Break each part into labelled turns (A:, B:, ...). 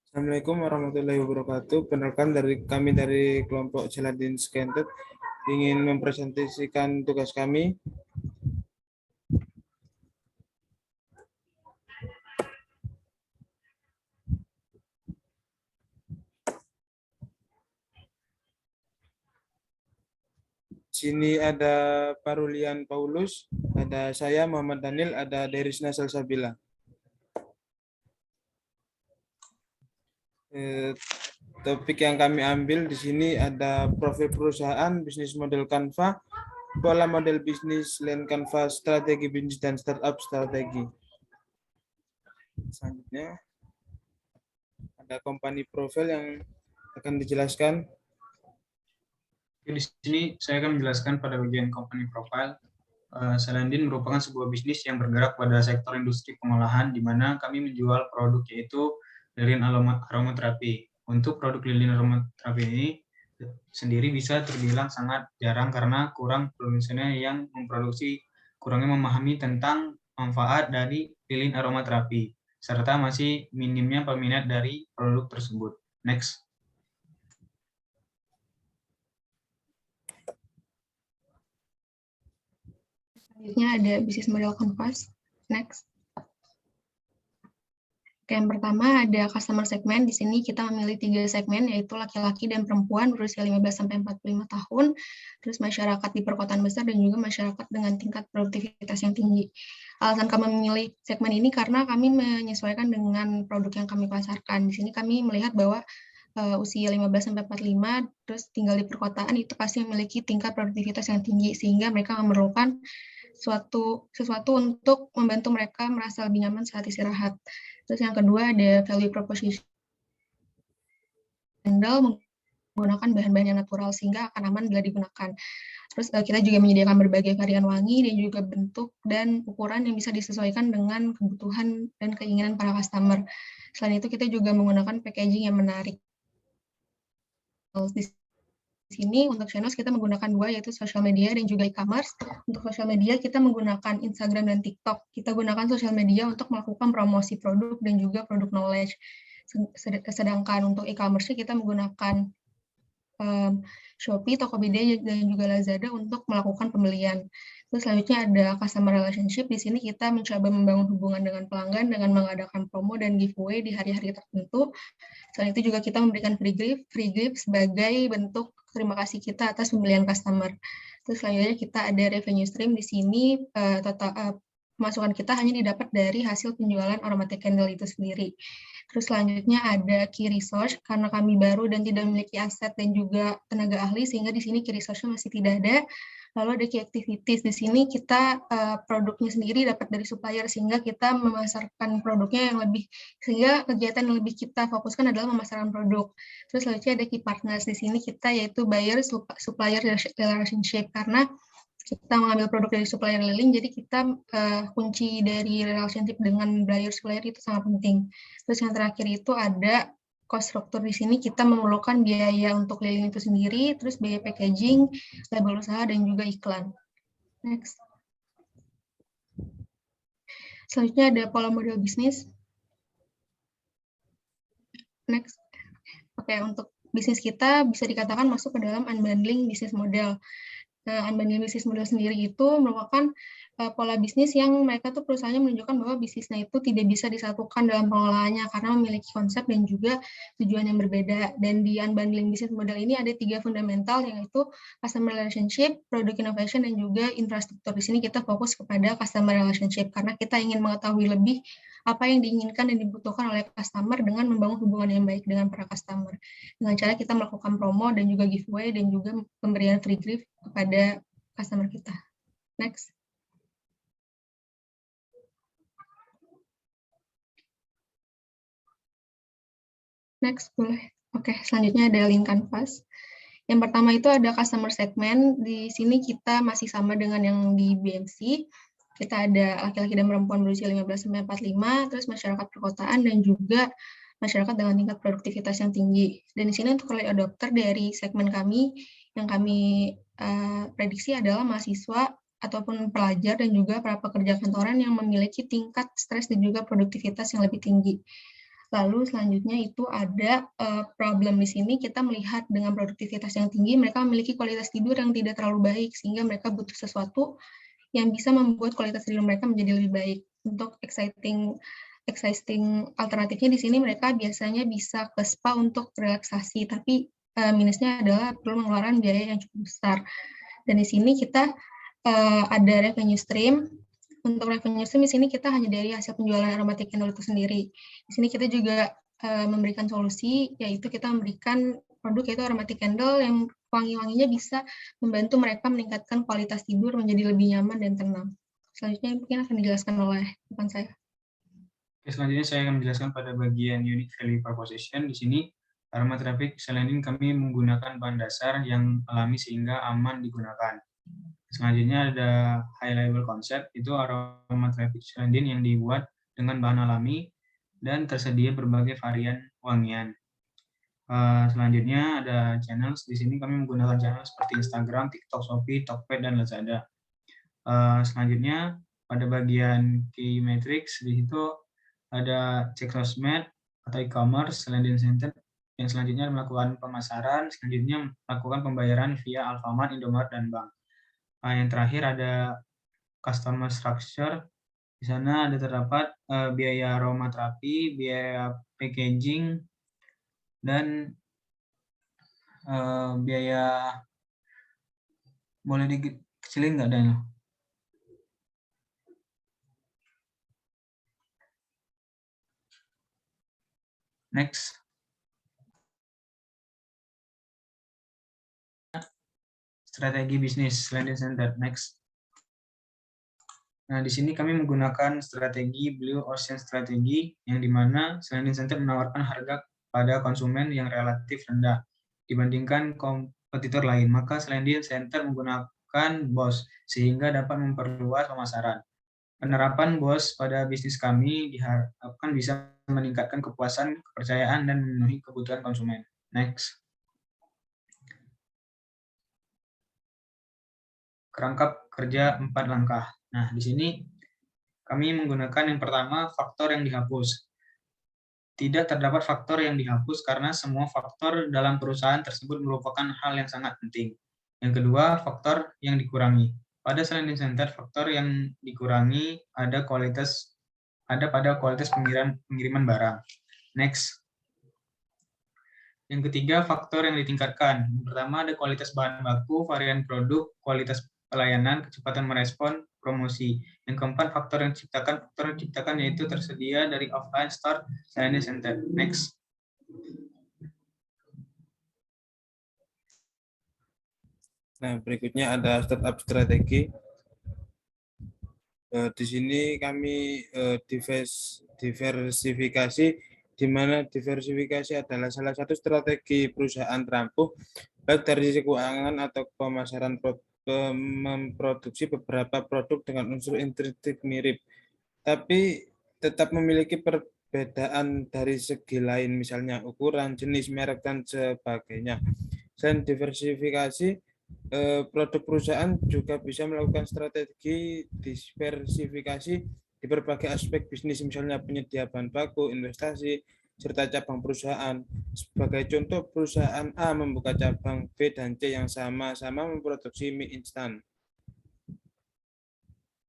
A: Assalamualaikum warahmatullahi wabarakatuh. Perkenalkan kami dari kelompok Celadin Scanted ingin mempresentasikan tugas kami. Sini ada Parulian Paulus, ada saya Muhammad Daniel, ada Derisna Salsabila. Topik yang kami ambil di sini ada profil perusahaan, bisnis model Canva, pola model bisnis, land Canva, strategi bisnis, dan startup strategi. Selanjutnya ada company profile yang akan dijelaskan.
B: Di sini saya akan menjelaskan pada bagian company profile. Celadin merupakan sebuah bisnis yang bergerak pada sektor industri pengolahan, di mana kami menjual produk yaitu lilin aromaterapi. Untuk produk lilin aromaterapi ini sendiri bisa terbilang sangat jarang karena kurang produsennya yang memproduksi, kurangnya memahami tentang manfaat dari lilin aromaterapi, serta masih minimnya peminat dari produk tersebut. Next.
C: Selanjutnya ada bisnis model Canvas. Next. Oke, yang pertama ada customer segment. Di sini kita memilih 3 segmen, yaitu laki-laki dan perempuan berusia 15-45 tahun, terus masyarakat di perkotaan besar, dan juga masyarakat dengan tingkat produktivitas yang tinggi. Alasan kami memilih segmen ini karena kami menyesuaikan dengan produk yang kami pasarkan. Di sini kami melihat bahwa usia 15-45, terus tinggal di perkotaan, itu pasti memiliki tingkat produktivitas yang tinggi, sehingga mereka memerlukan sesuatu untuk membantu mereka merasa lebih nyaman saat istirahat. Terus yang kedua ada value proposition, menggunakan bahan-bahan yang natural sehingga akan aman bila digunakan. Terus kita juga menyediakan berbagai varian wangi dan juga bentuk dan ukuran yang bisa disesuaikan dengan kebutuhan dan keinginan para customer. Selain itu kita juga menggunakan packaging yang menarik. Di sini untuk channel kita menggunakan 2, yaitu social media dan juga e-commerce. Untuk social media kita menggunakan Instagram dan TikTok. Kita gunakan social media untuk melakukan promosi produk dan juga produk knowledge. Sedangkan untuk e-commerce kita menggunakan Shopee, Tokopedia, dan juga Lazada untuk melakukan pembelian. Terus selanjutnya ada customer relationship. Di sini kita mencoba membangun hubungan dengan pelanggan dengan mengadakan promo dan giveaway di hari-hari tertentu. Selain itu juga kita memberikan free gift sebagai bentuk terima kasih kita atas pembelian customer. Terus selanjutnya kita ada revenue stream. Di sini pemasukan kita hanya didapat dari hasil penjualan aromatic candle itu sendiri. Terus selanjutnya ada key resource, karena kami baru dan tidak memiliki aset dan juga tenaga ahli, sehingga di sini key resource-nya masih tidak ada. Lalu ada key activities, di sini kita produknya sendiri dapat dari supplier, sehingga kita memasarkan produknya yang lebih, sehingga kegiatan yang lebih kita fokuskan adalah memasarkan produk. Terus selanjutnya ada key partners, di sini kita yaitu buyer supplier relationship, karena kita mengambil produk dari supplier lilin, jadi kita kunci dari relationship dengan buyer supplier itu sangat penting. Terus yang terakhir itu ada cost struktur. Di sini kita memerlukan biaya untuk lilin itu sendiri, terus biaya packaging, label usaha, dan juga iklan. Next. Selanjutnya ada pola model bisnis. Next. Oke, untuk bisnis kita bisa dikatakan masuk ke dalam unbundling bisnis model. Unbundling bisnis model sendiri itu merupakan pola bisnis yang mereka tuh perusahaannya menunjukkan bahwa bisnisnya itu tidak bisa disatukan dalam pengelolaannya karena memiliki konsep dan juga tujuan yang berbeda. Dan di unbundling bisnis model ini ada 3 fundamental, yaitu customer relationship, product innovation, dan juga infrastruktur. Di sini kita fokus kepada customer relationship karena kita ingin mengetahui lebih apa yang diinginkan dan dibutuhkan oleh customer dengan membangun hubungan yang baik dengan para customer. Dengan cara kita melakukan promo dan juga giveaway dan juga pemberian free gift kepada customer kita. Next. Next, boleh. Oke, selanjutnya ada link canvas. Yang pertama itu ada customer segment. Di sini kita masih sama dengan yang di BMC. Kita ada laki-laki dan perempuan berusia 15-45, terus masyarakat perkotaan, dan juga masyarakat dengan tingkat produktivitas yang tinggi. Dan di sini untuk early adopter dari segmen kami, yang kami prediksi adalah mahasiswa ataupun pelajar dan juga para pekerja kantoran yang memiliki tingkat stres dan juga produktivitas yang lebih tinggi. Lalu selanjutnya itu ada problem di sini, kita melihat dengan produktivitas yang tinggi, mereka memiliki kualitas tidur yang tidak terlalu baik, sehingga mereka butuh sesuatu yang bisa membuat kualitas tidur mereka menjadi lebih baik. Untuk exciting alternatifnya di sini mereka biasanya bisa ke spa untuk relaksasi, tapi minusnya adalah perlu mengeluarkan biaya yang cukup besar. Dan di sini kita ada revenue stream. Untuk revenue stream di sini kita hanya dari hasil penjualan aromatic candle itu sendiri. Di sini kita juga memberikan solusi, yaitu kita memberikan produk yaitu aromatic candle yang wangi-wanginya bisa membantu mereka meningkatkan kualitas tidur menjadi lebih nyaman dan tenang. Selanjutnya mungkin akan dijelaskan oleh rekan saya.
B: Oke, selanjutnya saya akan menjelaskan pada bagian unique value proposition. Di sini aromatherapy Celandine kami menggunakan bahan dasar yang alami sehingga aman digunakan. Selanjutnya ada high level concept, itu aromatherapy Celandine yang dibuat dengan bahan alami dan tersedia berbagai varian wangian. Selanjutnya ada channels. Di sini kami menggunakan channel seperti Instagram, TikTok, Shopee, Tokped, dan Lazada. Selanjutnya pada bagian key matrix di situ ada cek sosmed atau e-commerce, Celandine Center yang selanjutnya melakukan pemasaran, selanjutnya melakukan pembayaran via Alfamart, Indomaret, dan bank. Yang terakhir ada customer structure. Di sana ada terdapat biaya aromaterapi, biaya packaging, dan biaya, boleh dikecilin nggak, Daniel? Next. Strategi bisnis Celandine Center. Next. Nah, di sini kami menggunakan strategi Blue Ocean Strategy, yang dimana Celandine Center menawarkan harga pada konsumen yang relatif rendah dibandingkan kompetitor lain. Maka Celandine Center menggunakan BOS sehingga dapat memperluas pemasaran. Penerapan BOS pada bisnis kami diharapkan bisa meningkatkan kepuasan, kepercayaan, dan memenuhi kebutuhan konsumen. Next. Kerangkap kerja 4 langkah. Nah, di sini kami menggunakan yang pertama, faktor yang dihapus. Tidak terdapat faktor yang dihapus karena semua faktor dalam perusahaan tersebut merupakan hal yang sangat penting. Yang kedua, faktor yang dikurangi. Pada Celandine Center, faktor yang dikurangi ada pada kualitas pengiriman barang. Next. Yang ketiga, faktor yang ditingkatkan. Yang pertama ada kualitas bahan baku, varian produk, kualitas pelayanan, kecepatan merespon, promosi. Yang keempat, faktor yang diciptakan yaitu tersedia dari offline store Celandine Center. Next.
A: Nah, berikutnya ada startup strategi. Di sini kami diversifikasi, di mana diversifikasi adalah salah satu strategi perusahaan terampuh, baik dari sisi keuangan atau pemasaran memproduksi beberapa produk dengan unsur intrinsik mirip, tapi tetap memiliki perbedaan dari segi lain, misalnya ukuran, jenis, merek, dan sebagainya. Selain diversifikasi, produk perusahaan juga bisa melakukan strategi diversifikasi di berbagai aspek bisnis, misalnya penyedia bahan baku, investasi, serta cabang perusahaan. Sebagai contoh, perusahaan A membuka cabang B dan C yang sama-sama memproduksi mie instan.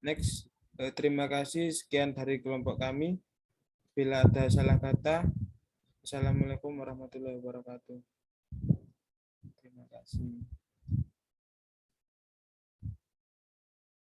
A: Next, terima kasih. Sekian dari kelompok kami. Bila ada salah kata, Assalamualaikum warahmatullahi wabarakatuh. Terima kasih.